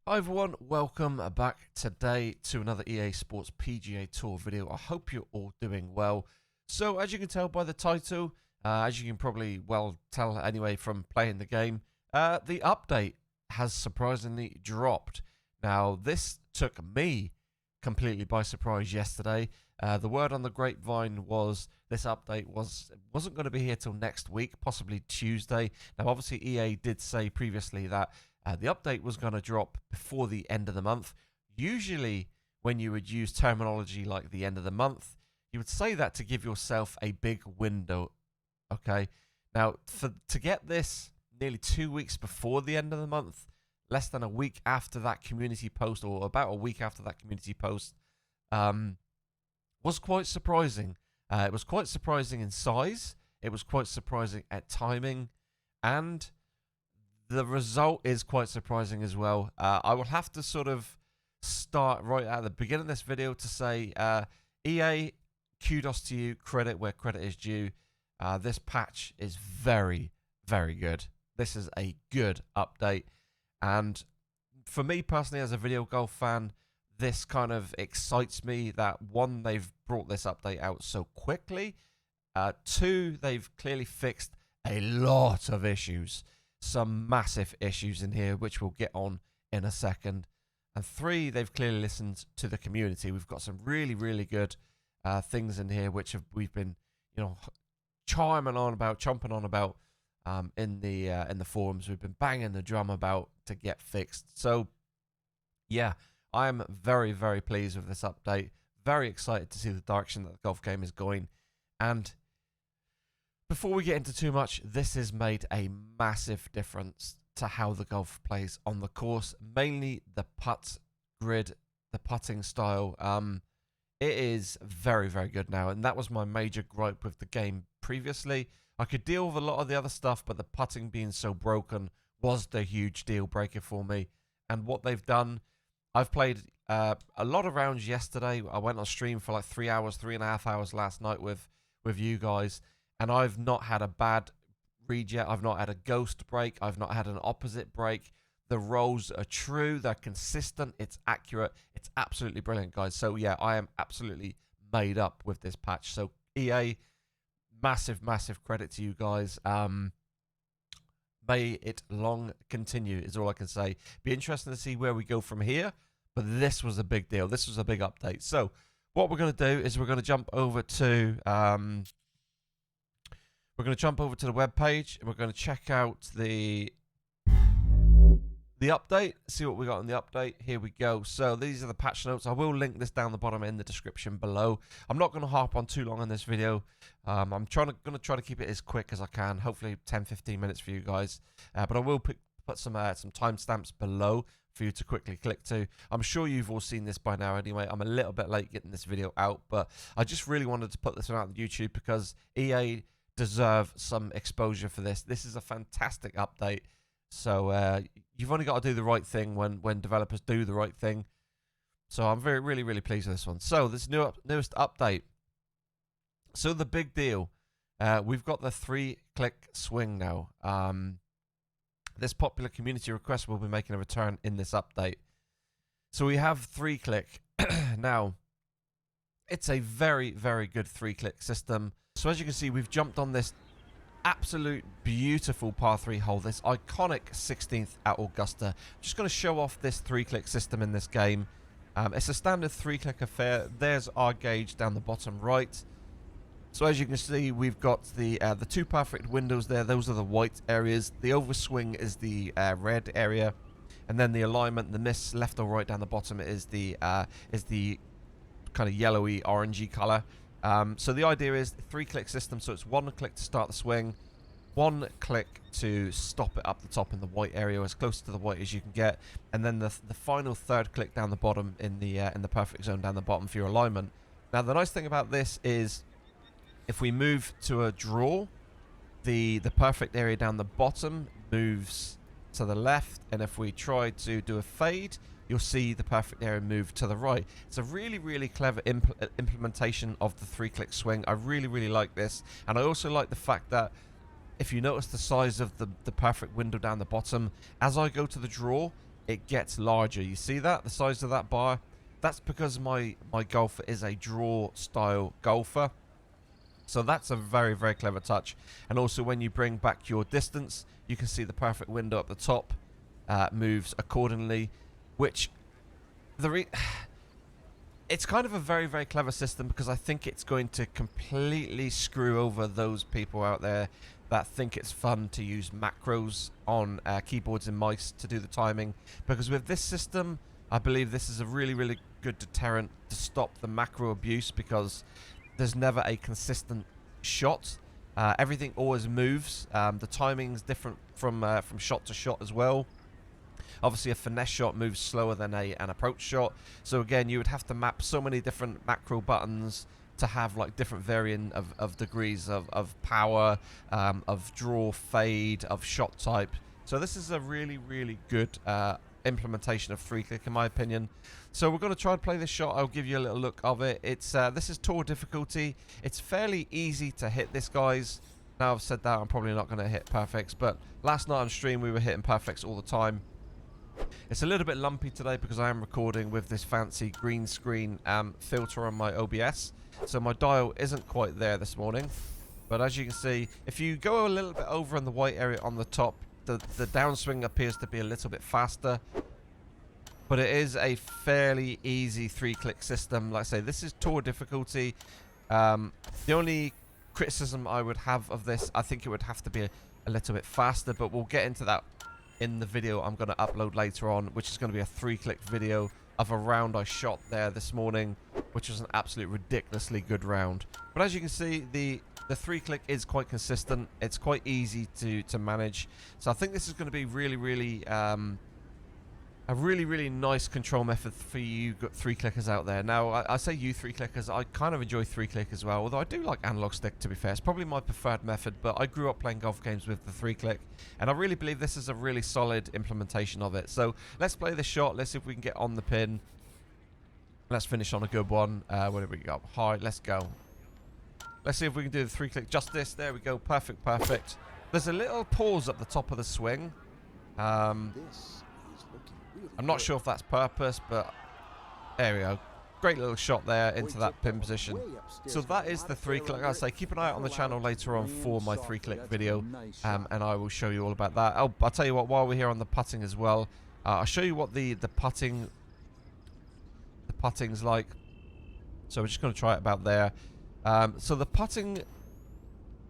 Hi everyone, welcome back today to another EA Sports PGA Tour video. I hope you're all doing well. So as you can tell by the title, as you can probably tell anyway from playing the game, the update has surprisingly dropped. Now this took me completely by surprise yesterday. The word on the grapevine was this update wasn't going to be here till next week, possibly Tuesday. Now obviously EA did say previously that the update was going to drop before the end of the month. Usually when you would use terminology like the end of the month, you would say that to give yourself a big window. Okay, now to get this nearly 2 weeks before the end of the month, less than a week after that community post, or about a week after that community post, was quite surprising. It was quite surprising in size, it was quite surprising at timing, and the result is quite surprising as well. I will have to sort of start right at the beginning of this video to say, EA, kudos to you, credit where credit is due. This patch is very, very good. This is a good update. And for me personally, as a video golf fan, this kind of excites me that, one, they've brought this update out so quickly. Two, they've clearly fixed a lot of issues. Some massive issues in here, which we'll get on in a second. And three, they've clearly listened to the community. We've got some really, really good things in here, which we've been, chomping on about in the forums. We've been banging the drum about to get fixed. So, yeah, I am very, very pleased with this update. Very excited to see the direction that the golf game is going. And before we get into too much, this has made a massive difference to how the golf plays on the course. Mainly the putt grid, the putting style. It is very, very good now. And that was my major gripe with the game previously. I could deal with a lot of the other stuff, but the putting being so broken was the huge deal breaker for me. And what they've done, I've played a lot of rounds yesterday. I went on stream for like 3 hours, 3.5 hours last night with you guys. And I've not had a bad read yet. I've not had a ghost break. I've not had an opposite break. The rolls are true. They're consistent. It's accurate. It's absolutely brilliant, guys. So, yeah, I am absolutely made up with this patch. So, EA, massive, massive credit to you guys. May it long continue is all I can say. Be interesting to see where we go from here. But this was a big deal. This was a big update. So, what we're going to do is we're going to jump over to the web page, and we're going to check out the update, see what we got in the update. Here we go. So these are the patch notes. I will link this down the bottom in the description below. I'm not going to harp on too long on this video. I'm going to try to keep it as quick as I can. Hopefully 10-15 minutes for you guys. But I will put some timestamps below for you to quickly click to. I'm sure you've all seen this by now anyway. I'm a little bit late getting this video out, but I just really wanted to put this one out on YouTube because EA deserve some exposure for this. This is a fantastic update. So you've only got to do the right thing when developers do the right thing. So I'm really, really pleased with this one. So this newest update. So the big deal, we've got the 3-click swing now. This popular community request will be making a return in this update. So we have 3-click. Now, it's a very, very good 3-click system. So as you can see, we've jumped on this absolute beautiful par 3 hole, this iconic 16th at Augusta. Just going to show off this 3-click system in this game. It's a standard 3-click affair. There's our gauge down the bottom right. So as you can see, we've got the two perfect windows there. Those are the white areas. The overswing is the red area, and then the alignment, the miss left or right down the bottom is the kind of yellowy orangey color. So the idea is 3-click system, so it's 1 click to start the swing, 1 click to stop it up the top in the white area, as close to the white as you can get, and then the final 3rd click down the bottom in the perfect zone down the bottom for your alignment. Now the nice thing about this is if we move to a draw, the perfect area down the bottom moves to the left, and if we try to do a fade, you'll see the perfect area move to the right. It's a really, really clever implementation of the 3-click swing. I really, really like this. And I also like the fact that if you notice the size of the perfect window down the bottom, as I go to the draw, it gets larger. You see that? The size of that bar? That's because my golfer is a draw style golfer. So that's a very, very clever touch. And also when you bring back your distance, you can see the perfect window up the top moves accordingly, which it's kind of a very, very clever system, because I think it's going to completely screw over those people out there that think it's fun to use macros on keyboards and mice to do the timing. Because with this system, I believe this is a really, really good deterrent to stop the macro abuse, because there's never a consistent shot. Everything always moves. The timing's different from shot to shot as well. Obviously, a finesse shot moves slower than an approach shot. So again, you would have to map so many different macro buttons to have like different variant of degrees of power, of draw, fade, of shot type. So this is a really, really good implementation of ThreeClick, in my opinion. So we're going to try and play this shot. I'll give you a little look of it. It's this is tour difficulty. It's fairly easy to hit this, guys. Now I've said that, I'm probably not going to hit perfects, but last night on stream we were hitting perfects all the time. It's a little bit lumpy today because I am recording with this fancy green screen filter on my OBS, so my dial isn't quite there this morning. But as you can see, if you go a little bit over in the white area on the top, the downswing appears to be a little bit faster. But it is a fairly easy ThreeClick system. Like I say, this is tour difficulty. The only criticism I would have of this, I think it would have to be a little bit faster, but we'll get into that in the video I'm going to upload later on, which is going to be a ThreeClick video of a round I shot there this morning, which was an absolute ridiculously good round. But as you can see, the ThreeClick is quite consistent. It's quite easy to manage. So I think this is going to be really, really a really, really nice control method for you ThreeClickers out there. Now, I say you ThreeClickers, I kind of enjoy ThreeClick as well, although I do like analog stick, to be fair. It's probably my preferred method, but I grew up playing golf games with the ThreeClick, and I really believe this is a really solid implementation of it. So let's play this shot. Let's see if we can get on the pin. Let's finish on a good one. Where did we go? High, let's go. Let's see if we can do the ThreeClick justice. There we go, perfect, perfect. There's a little pause at the top of the swing. I'm not sure if that's purpose, but there we go. Great little shot there into that pin position. So that is the ThreeClick. Like I say, keep an eye out on the channel later on for my ThreeClick video, and I will show you all about that. I'll tell you what, while we're here on the putting as well, I'll show you what the putting's like. So we're just going to try it about there. So the putting,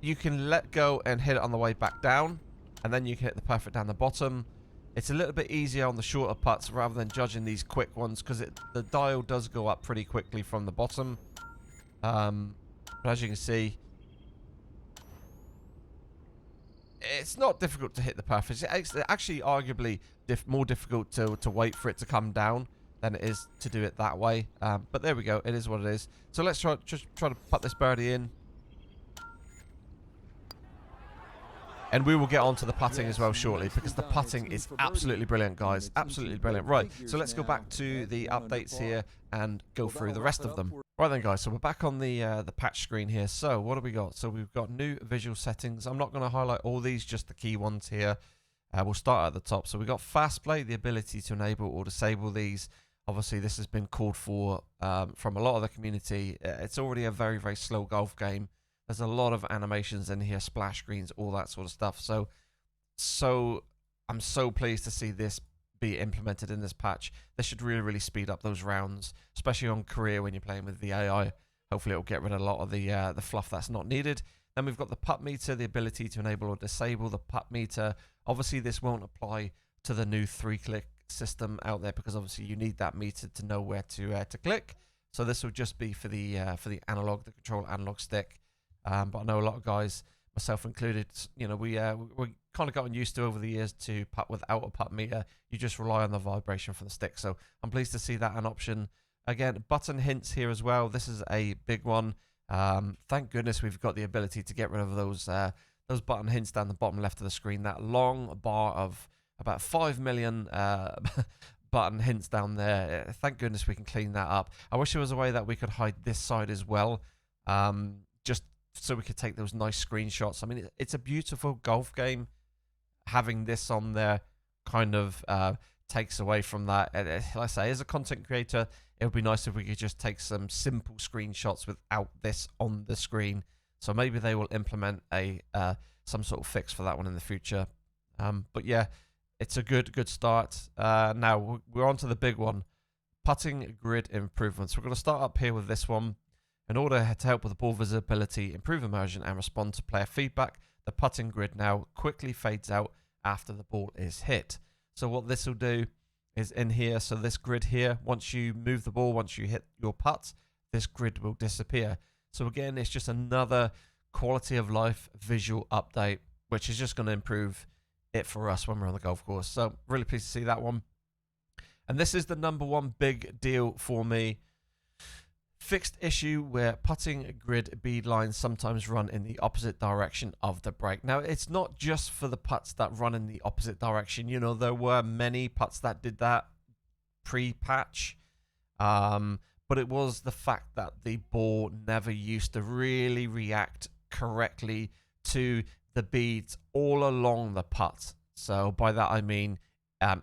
you can let go and hit it on the way back down, and then you can hit the perfect down the bottom. It's a little bit easier on the shorter putts rather than judging these quick ones, because the dial does go up pretty quickly from the bottom. But as you can see, it's not difficult to hit the perfect. It's actually arguably more difficult to wait for it to come down than it is to do it that way. But there we go. It is what it is. So let's try to put this birdie in. And we will get on to the putting as well shortly, because the putting is absolutely brilliant, guys. Absolutely brilliant. Right, so let's go back to the updates here and go through the rest of them. Right then, guys, so we're back on the patch screen here. So what have we got? So we've got new visual settings. I'm not going to highlight all these, just the key ones here. We'll start at the top. So we've got fast play, the ability to enable or disable these. Obviously, this has been called for from a lot of the community. It's already a very, very slow golf game. There's a lot of animations in here, splash screens, all that sort of stuff. So I'm so pleased to see this be implemented in this patch. This should really, really speed up those rounds, especially on career when you're playing with the AI. Hopefully it'll get rid of a lot of the fluff that's not needed. Then we've got the putt meter, the ability to enable or disable the putt meter. Obviously this won't apply to the new ThreeClick system out there, because obviously you need that meter to know where to click. So this will just be for the analog, the control analog stick. But I know a lot of guys, myself included, you know, we kind of gotten used to over the years to putt without a putt meter. You just rely on the vibration from the stick. So I'm pleased to see that an option. Again, button hints here as well. This is a big one. Thank goodness we've got the ability to get rid of those button hints down the bottom left of the screen. That long bar of about 5 million button hints down there. Thank goodness we can clean that up. I wish there was a way that we could hide this side as well. Just so we could take those nice screenshots. I mean, it's a beautiful golf game. Having this on there kind of takes away from that. Like I say, as a content creator, it would be nice if we could just take some simple screenshots without this on the screen. So maybe they will implement a some sort of fix for that one in the future. But yeah, it's a good start. Now we're on to the big one, putting grid improvements. We're going to start up here with this one. In order to help with the ball visibility, improve immersion, and respond to player feedback, the putting grid now quickly fades out after the ball is hit. So what this will do is in here, so this grid here, once you move the ball, once you hit your putt, this grid will disappear. So again, it's just another quality of life visual update, which is just going to improve it for us when we're on the golf course. So really pleased to see that one. And this is the #1 big deal for me. Fixed issue where putting grid bead lines sometimes run in the opposite direction of the break. Now, it's not just for the putts that run in the opposite direction. You know, there were many putts that did that pre-patch. But it was the fact that the ball never used to really react correctly to the beads all along the putt. So by that I mean,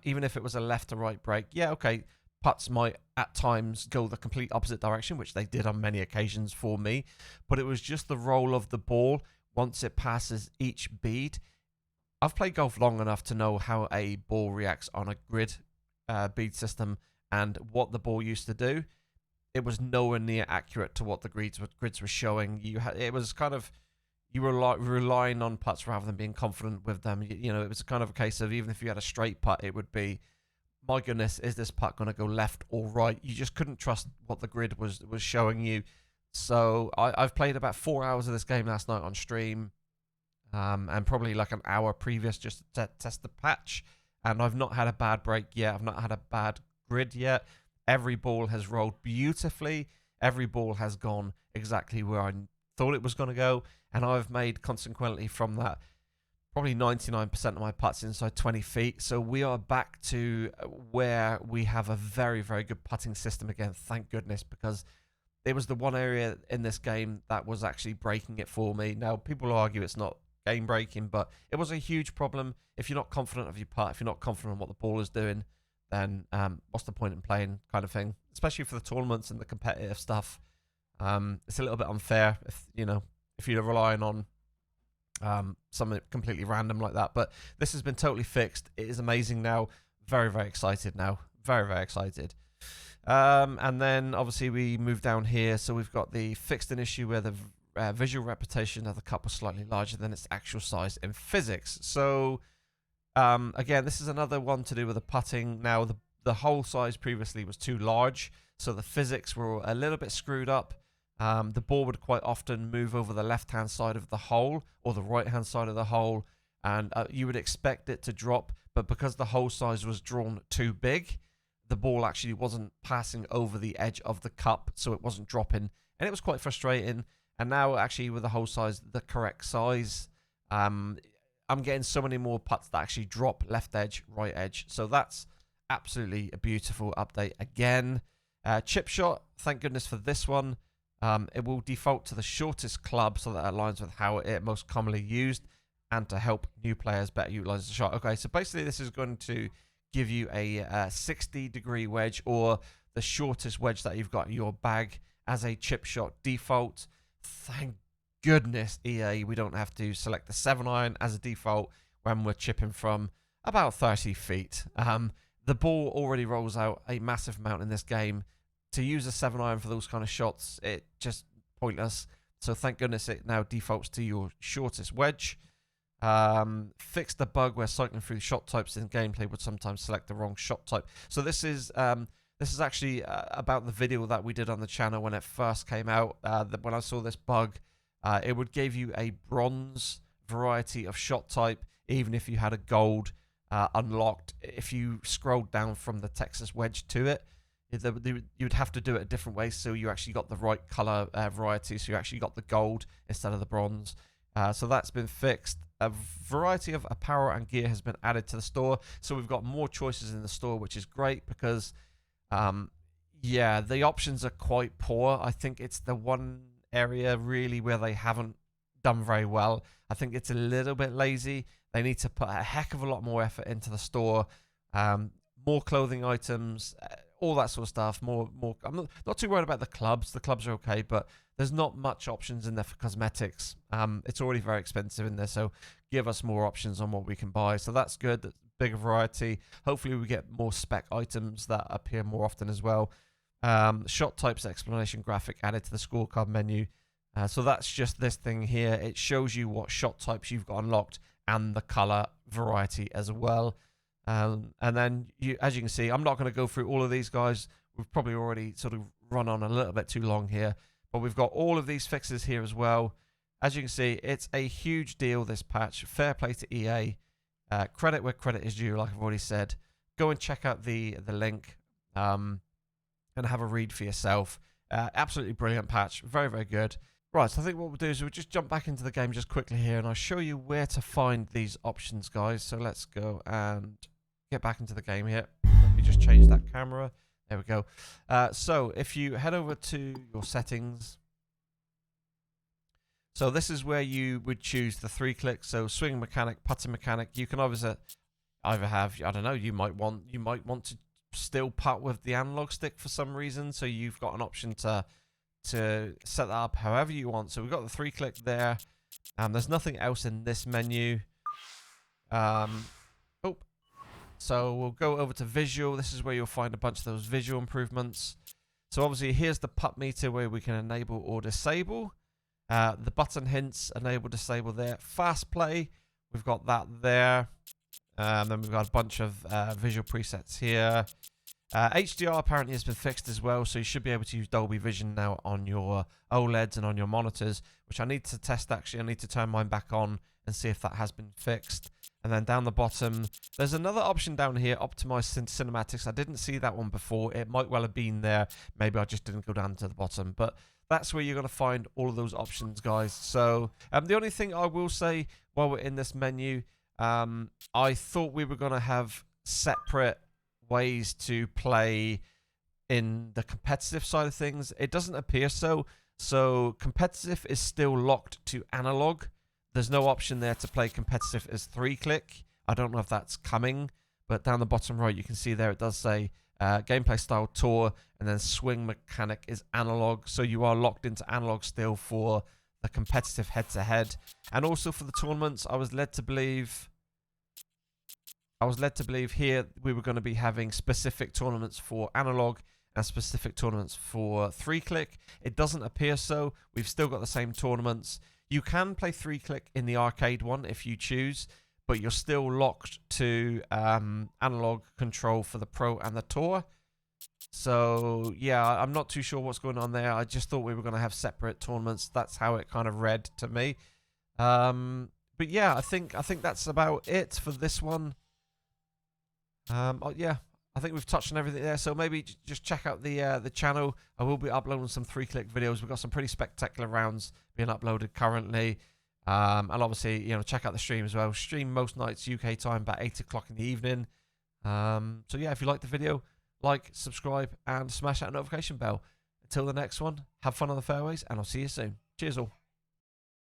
even if it was a left to right break, yeah, okay, putts might at times go the complete opposite direction, which they did on many occasions for me, but it was just the roll of the ball once it passes each bead. I've played golf long enough to know how a ball reacts on a grid bead system and what the ball used to do. It was nowhere near accurate to what the grids were showing. It was kind of, you were relying on putts rather than being confident with them. You know, it was kind of a case of, even if you had a straight putt, it would be, my goodness, is this putt going to go left or right? You just couldn't trust what the grid was showing you. So I've played about 4 hours of this game last night on stream, and probably like an hour previous just to test the patch. And I've not had a bad break yet. I've not had a bad grid yet. Every ball has rolled beautifully. Every ball has gone exactly where I thought it was going to go. And I've made, consequently from that, probably 99% of my putts inside 20 feet. So we are back to where we have a very, very good putting system again. Thank goodness, because it was the one area in this game that was actually breaking it for me. Now, people argue it's not game breaking, but it was a huge problem. If you're not confident of your putt, if you're not confident of what the ball is doing, then what's the point in playing, kind of thing. Especially for the tournaments and the competitive stuff. It's a little bit unfair if you're relying on something completely random like that. But this has been totally fixed. It is amazing now. Very, very excited now. Very, very excited. And then obviously we move down here. So we've got the fixed an issue where the visual representation of the cup was slightly larger than its actual size in physics. So again, this is another one to do with the putting. Now, the hole size previously was too large, so the physics were a little bit screwed up. The ball would quite often move over the left-hand side of the hole or the right-hand side of the hole, and you would expect it to drop, but because the hole size was drawn too big, the ball actually wasn't passing over the edge of the cup, so it wasn't dropping, and it was quite frustrating. And now, actually, with the hole size the correct size, I'm getting so many more putts that actually drop left edge, right edge. So that's absolutely a beautiful update again. Chip shot, thank goodness for this one. It will default to the shortest club so that aligns with how it most commonly used and to help new players better utilize the shot. Okay, so basically this is going to give you a 60-degree wedge, or the shortest wedge that you've got in your bag, as a chip shot default. Thank goodness, EA, we don't have to select the 7-iron as a default when we're chipping from about 30 feet. The ball already rolls out a massive amount in this game. To use a 7-iron for those kind of shots, it just pointless. So thank goodness it now defaults to your shortest wedge. Fix the bug where cycling through shot types in gameplay would sometimes select the wrong shot type. So this is actually about the video that we did on the channel when it first came out. When I saw this bug, it would give you a bronze variety of shot type, even if you had a gold unlocked. If you scrolled down from the Texas wedge to it, you'd have to do it a different way, so you actually got the right color variety, so you actually got the gold instead of the bronze. So that's been fixed. A variety of apparel and gear has been added to the store, so we've got more choices in the store, which is great because yeah, the options are quite poor. I think it's the one area really where they haven't done very well. I think it's a little bit lazy. They need to put a heck of a lot more effort into the store. more clothing items, all that sort of stuff. More. I'm not too worried about the clubs. The clubs are okay, but there's not much options in there for cosmetics. It's already very expensive in there, so give us more options on what we can buy. So that's good. That's bigger variety. Hopefully we get more spec items that appear more often as well. Shot types explanation graphic added to the scorecard menu. So that's just this thing here. It shows you what shot types you've got unlocked and the color variety as well. And then, as you can see, I'm not going to go through all of these guys. We've probably already sort of run on a little bit too long here. But we've got all of these fixes here as well. As you can see, it's a huge deal, this patch. Fair play to EA. Credit where credit is due, like I've already said. Go and check out the link and have a read for yourself. Absolutely brilliant patch. Very, very good. Right, so I think what we'll do is we'll just jump back into the game just quickly here, and I'll show you where to find these options, guys. So let's go and get back into the game here. Let me just change that camera. There we go. So if you head over to your settings, so this is where you would choose the 3-click. So swing mechanic, putter mechanic. You can either have, I don't know, you might want to still putt with the analog stick for some reason. So you've got an option to set that up however you want. So we've got the 3-click there. There's nothing else in this menu. So we'll go over to visual. This is where you'll find a bunch of those visual improvements. So obviously here's the putt meter where we can enable or disable. The button hints, enable, disable there. Fast play, we've got that there. Then we've got a bunch of visual presets here. HDR apparently has been fixed as well, so you should be able to use Dolby Vision now on your OLEDs and on your monitors, which I need to test actually. I need to turn mine back on and see if that has been fixed. And then down the bottom, there's another option down here, Optimize Cinematics. I didn't see that one before. It might well have been there. Maybe I just didn't go down to the bottom. But that's where you're going to find all of those options, guys. So the only thing I will say while we're in this menu, I thought we were going to have separate ways to play in the competitive side of things. It doesn't appear so. So competitive is still locked to analog. There's no option there to play competitive as 3-click. I don't know if that's coming, but down the bottom right you can see there it does say gameplay style tour, and then swing mechanic is analog. So you are locked into analog still for the competitive head-to-head. And also for the tournaments, I was led to believe here we were going to be having specific tournaments for analog and specific tournaments for 3-click. It doesn't appear so. We've still got the same tournaments. You can play 3-click in the arcade one if you choose, but you're still locked to analog control for the Pro and the Tour. So, yeah, I'm not too sure what's going on there. I just thought we were going to have separate tournaments. That's how it kind of read to me. But, yeah, I think that's about it for this one. Yeah, I think we've touched on everything there. So maybe just check out the channel. I will be uploading some 3-click videos. We've got some pretty spectacular rounds being uploaded currently. And obviously, you know, check out the stream as well. Stream most nights UK time about 8 o'clock in the evening. So yeah, if you like the video, like, subscribe, and smash that notification bell. Until the next one, have fun on the fairways, and I'll see you soon. Cheers all.